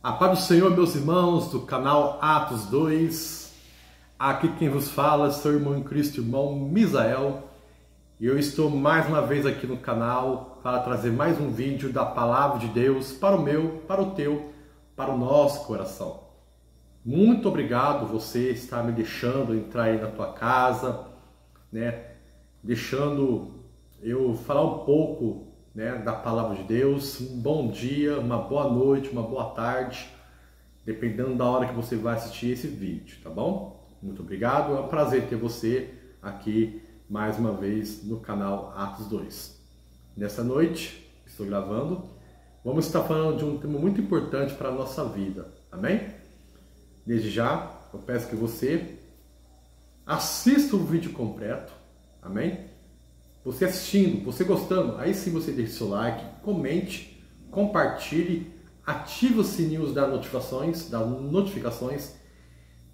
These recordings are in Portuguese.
A paz do Senhor, meus irmãos do canal Atos 2. Aqui quem vos fala é seu irmão em Cristo, irmão Misael. E eu estou mais uma vez aqui no canal para trazer mais um vídeo da Palavra de Deus para o meu, para o teu, para o nosso coração. Muito obrigado você estar me deixando entrar aí na tua casa, deixando eu falar um pouco da Palavra de Deus. Um bom dia, uma boa noite, uma boa tarde, dependendo da hora que você vai assistir esse vídeo, tá bom? Muito obrigado, é um prazer ter você aqui mais uma vez no canal Atos 2. Nessa noite, estou gravando, vamos estar falando de um tema muito importante para a nossa vida, amém? Desde já, eu peço que você assista o vídeo completo, amém? Você assistindo, você gostando, aí sim você deixe seu like, comente, compartilhe, ative os sininhos das notificações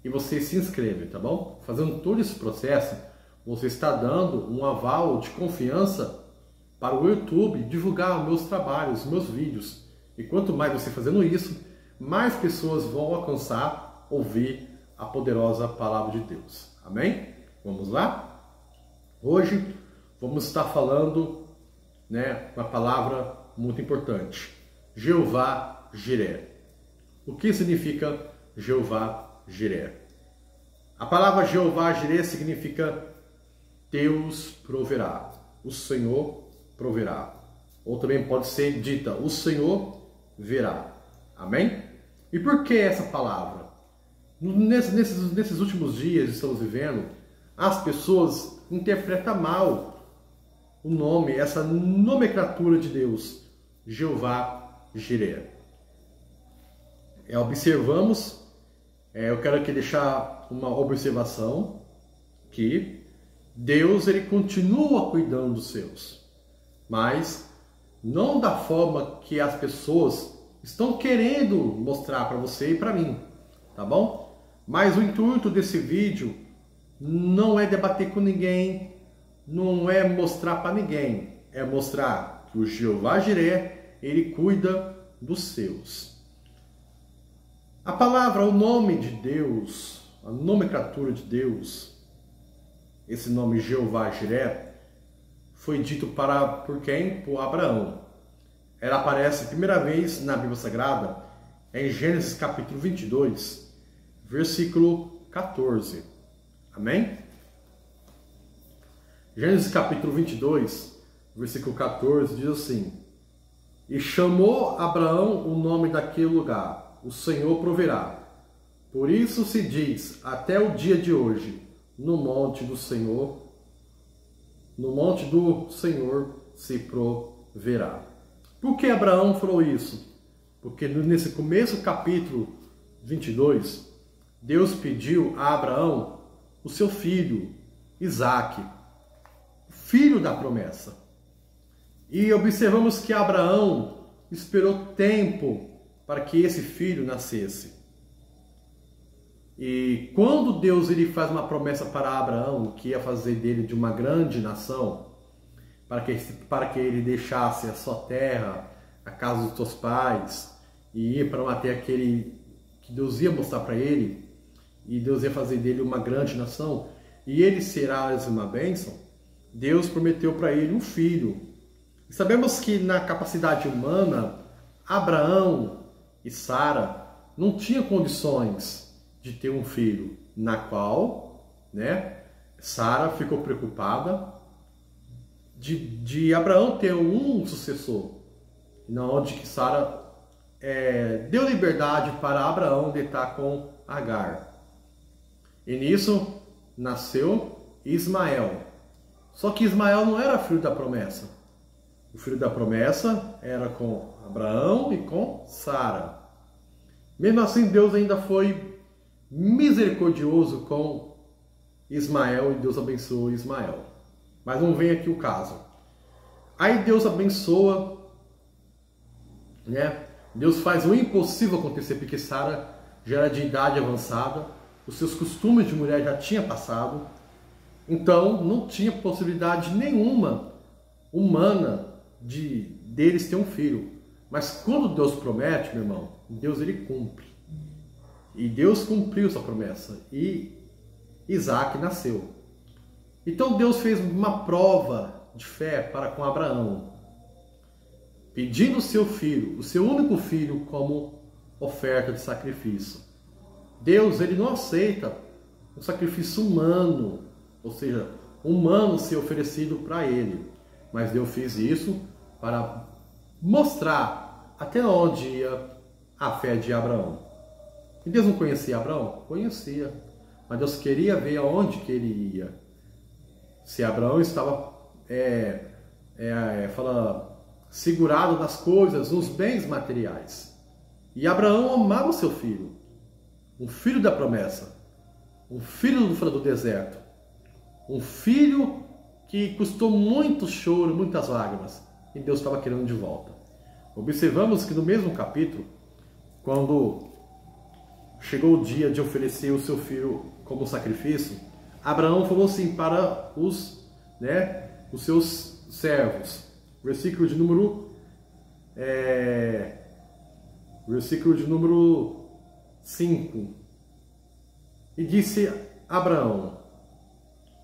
e você se inscreve, tá bom? Fazendo todo esse processo, você está dando um aval de confiança para o YouTube divulgar os meus trabalhos, os meus vídeos. E quanto mais você fazendo isso, mais pessoas vão alcançar, ouvir a poderosa Palavra de Deus. Amém? Vamos lá? Hoje vamos estar falando uma palavra muito importante. Jeová Jiré. O que significa Jeová Jiré? A palavra Jeová Jiré significa Deus proverá. O Senhor proverá. Ou também pode ser dita, o Senhor verá. Amém? E por que essa palavra? Nesses últimos dias que estamos vivendo, as pessoas interpretam mal o nome, essa nomenclatura de Deus, Jeová Jiré. Observamos, eu quero aqui deixar uma observação, que Deus ele continua cuidando dos seus, mas não da forma que as pessoas estão querendo mostrar para você e para mim, tá bom? Mas o intuito desse vídeo não é debater com ninguém, não é mostrar para ninguém, é mostrar que o Jeová Jiré, ele cuida dos seus. A palavra, o nome de Deus, a nomenclatura de Deus, esse nome Jeová Jiré, foi dito por quem? Por Abraão. Ela aparece a primeira vez na Bíblia Sagrada, em Gênesis capítulo 22, versículo 14. Amém? Gênesis capítulo 22, versículo 14, diz assim: E chamou Abraão o nome daquele lugar, o Senhor proverá. Por isso se diz, até o dia de hoje, no monte do Senhor se proverá. Por que Abraão falou isso? Porque nesse começo do capítulo 22, Deus pediu a Abraão o seu filho, Isaque, filho da promessa. E observamos que Abraão esperou tempo para que esse filho nascesse. E quando Deus ele faz uma promessa para Abraão, que ia fazer dele de uma grande nação, para que ele deixasse a sua terra, a casa dos seus pais, e ir para uma terra que Deus ia mostrar para ele, e Deus ia fazer dele uma grande nação, e ele será uma bênção, Deus prometeu para ele um filho. E sabemos que na capacidade humana, Abraão e Sara não tinham condições de ter um filho, na qual Sara ficou preocupada de Abraão ter um sucessor, na onde que Sara deu liberdade para Abraão de estar com Agar. E nisso nasceu Ismael. Só que Ismael não era filho da promessa. O filho da promessa era com Abraão e com Sara. Mesmo assim, Deus ainda foi misericordioso com Ismael e Deus abençoou Ismael. Mas não vem aqui o caso. Aí Deus abençoa, Deus faz o impossível acontecer, porque Sara já era de idade avançada, os seus costumes de mulher já tinham passado. Então, não tinha possibilidade nenhuma humana deles ter um filho. Mas quando Deus promete, meu irmão, Deus ele cumpre. E Deus cumpriu sua promessa. E Isaac nasceu. Então Deus fez uma prova de fé para com Abraão, pedindo o seu filho, o seu único filho, como oferta de sacrifício. Deus ele não aceita um sacrifício humano, ou seja, humano ser oferecido para ele. Mas Deus fez isso para mostrar até onde ia a fé de Abraão. E Deus não conhecia Abraão? Conhecia. Mas Deus queria ver aonde que ele ia. Se Abraão estava segurado nas coisas, nos bens materiais. E Abraão amava o seu filho. Um filho da promessa. Um filho do deserto. Um filho que custou muito choro, muitas lágrimas. E Deus estava querendo de volta. Observamos que no mesmo capítulo, quando chegou o dia de oferecer o seu filho como sacrifício, Abraão falou assim para os seus servos. Versículo de número 5. E disse Abraão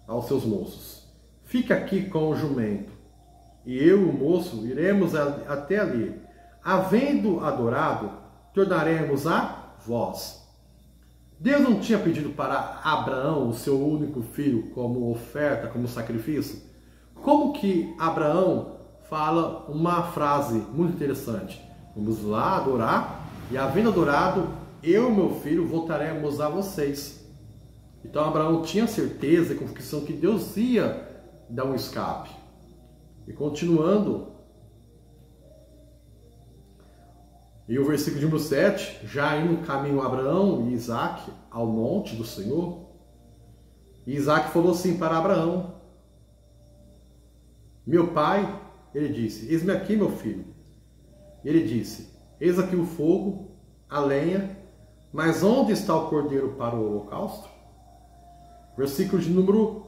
aos seus moços: fica aqui com o jumento, e eu e o moço iremos até ali. Havendo adorado, tornaremos a vós. Deus não tinha pedido para Abraão, o seu único filho, como oferta, como sacrifício? Como que Abraão fala uma frase muito interessante? Vamos lá adorar, e havendo adorado, eu e meu filho voltaremos a vocês. Então Abraão tinha certeza e convicção que Deus ia dar um escape. E continuando, e o versículo de número 7, já indo caminho Abraão e Isaac ao monte do Senhor, e Isaac falou assim para Abraão: meu pai, ele disse, eis-me aqui, meu filho. E ele disse: eis aqui o fogo, a lenha, mas onde está o cordeiro para o holocausto? Versículo de número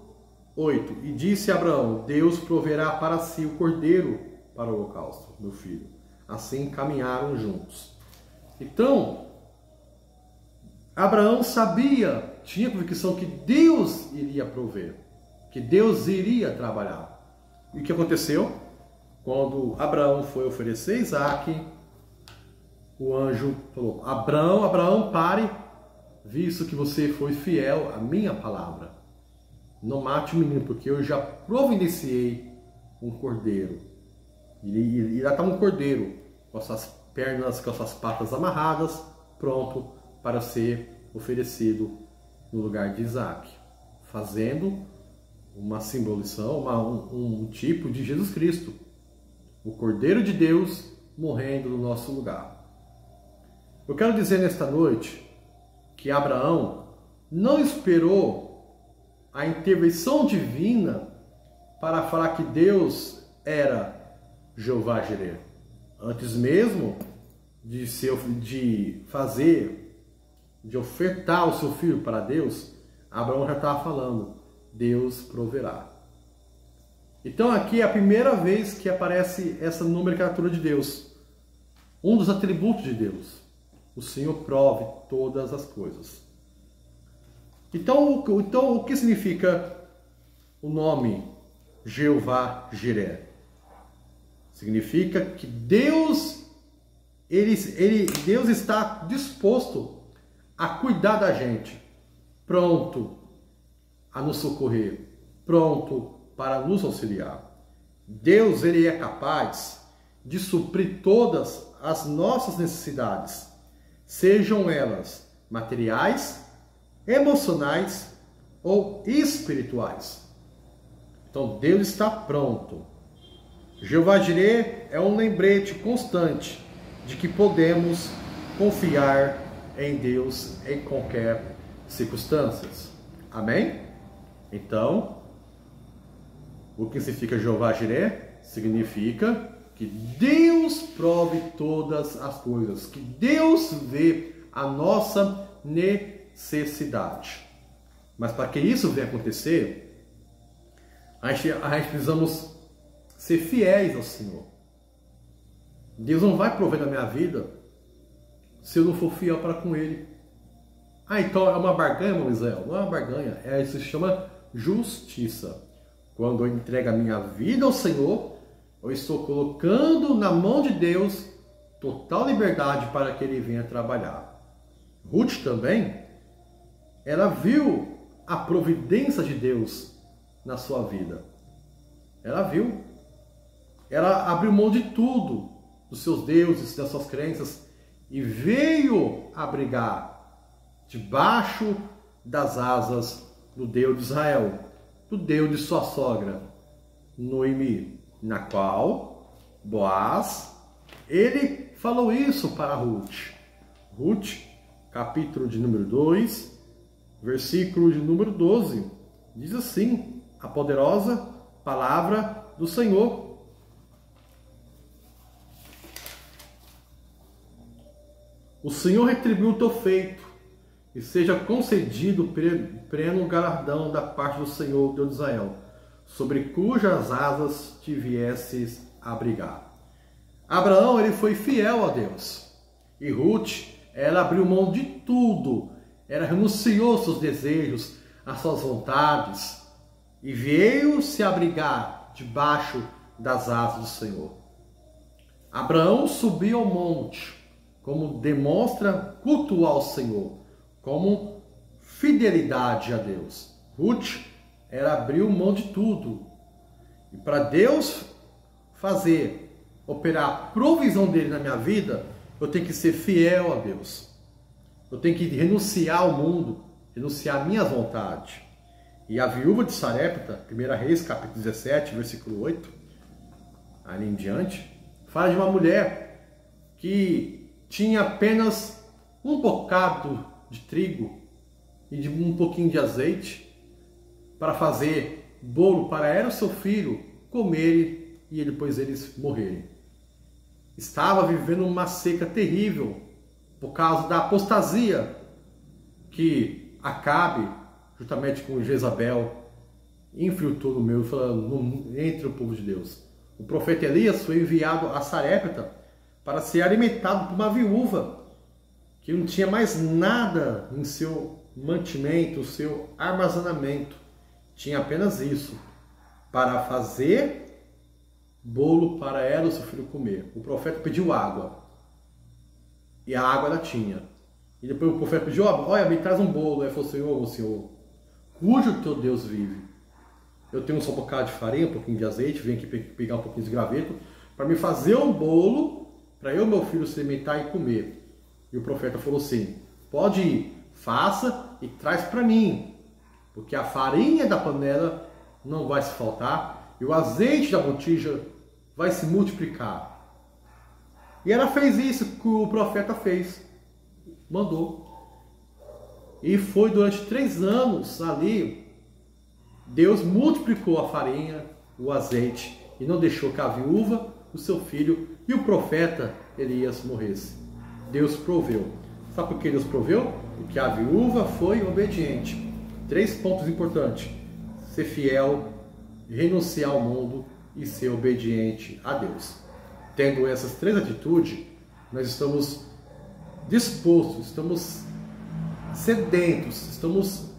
8, e disse Abraão: Deus proverá para si o cordeiro para o holocausto, meu filho. Assim caminharam juntos. Então, Abraão sabia, tinha convicção que Deus iria prover, que Deus iria trabalhar. E o que aconteceu? Quando Abraão foi oferecer Isaac, o anjo falou: Abraão, pare, visto que você foi fiel à minha palavra. Não mate o menino, porque eu já providenciei um cordeiro. E lá está um cordeiro, com as suas pernas, com as suas patas amarradas, pronto para ser oferecido no lugar de Isaac, fazendo uma simbolização, um tipo de Jesus Cristo, o Cordeiro de Deus morrendo no nosso lugar. Eu quero dizer nesta noite que Abraão não esperou a intervenção divina para falar que Deus era Jeová Jireh. Antes mesmo de ofertar o seu filho para Deus, Abraão já estava falando: Deus proverá. Então aqui é a primeira vez que aparece essa nomenclatura de Deus. Um dos atributos de Deus: o Senhor prove todas as coisas. Então o que significa o nome Jeová Jireh? Significa que Deus está disposto a cuidar da gente, pronto a nos socorrer, pronto para nos auxiliar. Deus ele é capaz de suprir todas as nossas necessidades, sejam elas materiais, emocionais ou espirituais. Então Deus está pronto. Jeová Jireh é um lembrete constante de que podemos confiar em Deus em qualquer circunstância. Amém? Então, o que significa Jeová Jireh? Significa que Deus prove todas as coisas, que Deus vê a nossa necessidade. Mas para que isso venha acontecer, a gente precisamos ser fiéis ao Senhor. Deus não vai prover na minha vida se eu não for fiel para com Ele. Ah, então é uma barganha, Moisés? Não é uma barganha, isso se chama justiça. Quando eu entrego a minha vida ao Senhor, eu estou colocando na mão de Deus total liberdade para que Ele venha trabalhar. Ruth também, ela viu a providência de Deus na sua vida. Ela viu. Ela abriu mão de tudo, dos seus deuses, das suas crenças, e veio abrigar debaixo das asas do Deus de Israel, do Deus de sua sogra, Noemi, na qual Boaz, ele falou isso para Ruth. Ruth, capítulo de número 2, versículo de número 12, diz assim, a poderosa palavra do Senhor. O Senhor retribuiu o teu feito, e seja concedido pleno galardão da parte do Senhor, Deus de Israel, sobre cujas asas te viesses abrigar. Abraão, ele foi fiel a Deus. E Ruth, ela abriu mão de tudo. Ela renunciou aos seus desejos, às suas vontades, e veio se abrigar debaixo das asas do Senhor. Abraão subiu ao monte, como demonstra cultuar ao Senhor, como fidelidade a Deus. Ruth, ela abriu mão de tudo. E para Deus operar a provisão dele na minha vida, eu tenho que ser fiel a Deus. Eu tenho que renunciar ao mundo, renunciar às minhas vontades. E a viúva de Sarepta, 1 Reis, capítulo 17, versículo 8, ali em diante, fala de uma mulher que tinha apenas um bocado de trigo e de um pouquinho de azeite para fazer bolo para ela e seu filho comerem e depois eles morrerem. Estava vivendo uma seca terrível por causa da apostasia que Acabe, juntamente com Jezabel, infiltrou no meio, entre o povo de Deus. O profeta Elias foi enviado a Sarepta para ser alimentado por uma viúva que não tinha mais nada em seu mantimento, seu armazenamento. Tinha apenas isso, para fazer bolo para ela e seu filho comer. O profeta pediu água, e a água ela tinha. E depois o profeta pediu, olha, me traz um bolo. Aí falou, Senhor, cujo teu Deus vive. Eu tenho só um bocado de farinha, um pouquinho de azeite, venho aqui pegar um pouquinho de graveto, para me fazer um bolo, para eu e meu filho se alimentar e comer. E o profeta falou assim, pode ir, faça e traz para mim, porque a farinha da panela não vai se faltar e o azeite da botija vai se multiplicar. E ela fez isso que o profeta fez, mandou. E foi durante 3 anos ali, Deus multiplicou a farinha, o azeite, e não deixou que a viúva, o seu filho e o profeta Elias morresse. Deus proveu. Sabe por que Deus proveu? Porque a viúva foi obediente. 3 pontos importantes: ser fiel, renunciar ao mundo e ser obediente a Deus. Tendo essas 3 atitudes, nós estamos dispostos, estamos sedentos, estamos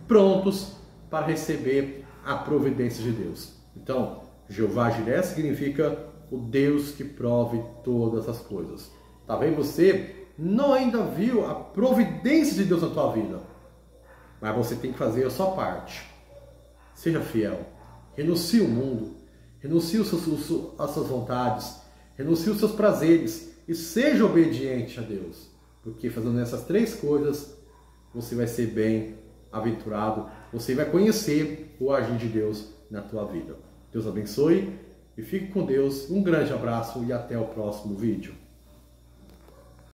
prontos para receber a providência de Deus. Então, Jeová Jiré significa o Deus que prove todas as coisas. Talvez você não ainda viu a providência de Deus na tua vida, mas você tem que fazer a sua parte. Seja fiel, renuncie o mundo, renuncie as suas vontades, renuncie os seus prazeres e seja obediente a Deus, porque fazendo essas 3 coisas você vai ser bem-aventurado, você vai conhecer o agir de Deus na tua vida. Deus abençoe e fique com Deus. Um grande abraço e até o próximo vídeo.